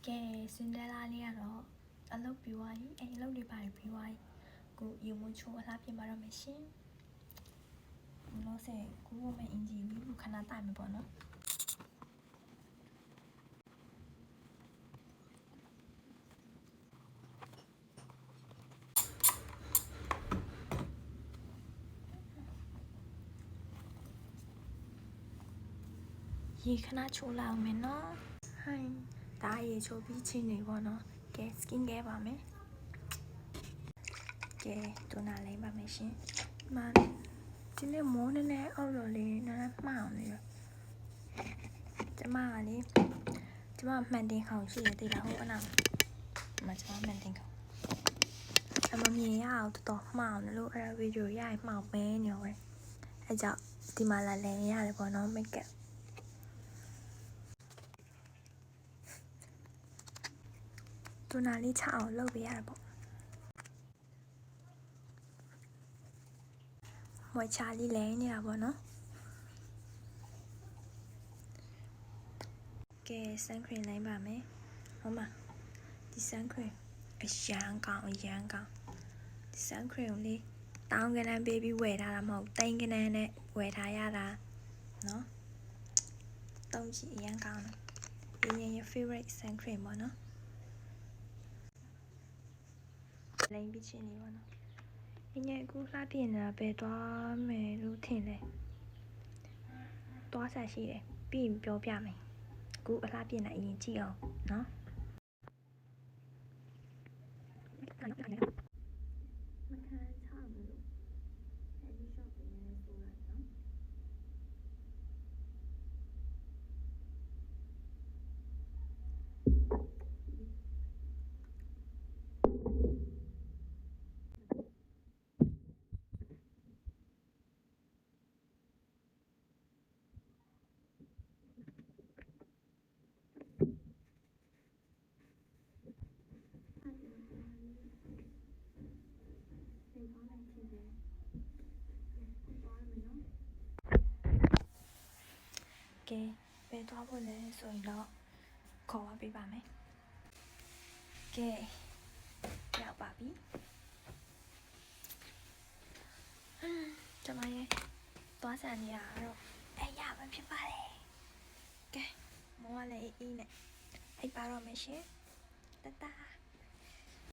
ကဲစင်တယ်လာလေးကတော့အလုပ်ပြီးသွားပြီအလုပ်တွေပါတယ်ပြီးသွားပြီကိုယူမချိုးအလားပြင်ပါတော့မယ်ရှင်လို့ဆိုကိုကမအင်ဂျင်ပြီးခဏတိုင်မှာပေါ့နော်ရေခဏချိုးလာအောင်မယ်နော်ဟိုင်းဒါရေချိုးပြီးချင်းနေပေါ့နော်ကဲ skin care ပါမယ်ကဲတူနာလိမ့်ပါမယ်ရှင်ဒီနေ့မိုးနဲ့အောက်ရော်လေးနားမှောင်နေရကျမကလေကျမမှန်တင်ခေါင်ရှိရသေးလားဟုတ်အနာမကျမမှန်တင်ခေါင်အမမြင်ရအောင်တော်မှောင်လို့အဲ့ဗီဒီယိုရရင်မှောင်ပဲနေရောပဲအဲ့ကြောင့်ဒီမှာလာလဲရတယ်ပေါ့နော် make upတူနာလေးချအောင်လုပ်ပေးရတာပေါ့မွေချာလေးလဲနေတာပေါ့နော်ကဲ sun cream လိုင်းပါမယ်ဟုတ်မှာဒီ sun cream အရန်ကောင်းဒီ sun cream လေးတောင်းကနန်းပေးပြီးဝယ်ထားတာမဟုတ်တိန်ကနန်းနဲ့ဝယ်ထားရတာနော်တုံးကြည့်အရန်ကောင်းတယ်ရဲ့ favorite sun cream ပေါ့နော်လိမ့်ပြီးချင်းနေပေါ့နော်ညအခုလှပြင်းနေတာပဲသွားမယ်လို့ထင်တယ်သွားဆက်ရှိတယ်ပြီးရင်ပြောပြမယ်အခုအလှပြင်းနေအရင်ကြည့်အောင်နော်ကဲပဲသွားဖို့လဲဆိုရင်တော့ခေါ်ပေးပါမယ်ကဲရောက်ပါပြီကျမရဲ့သွားစံနေရတော့အဲ့ရမှဖြစ်ပါတယ်ကဲမောကလည်းအေးနဲ့အိပ်ပါတော့မယ်ရှင်တတ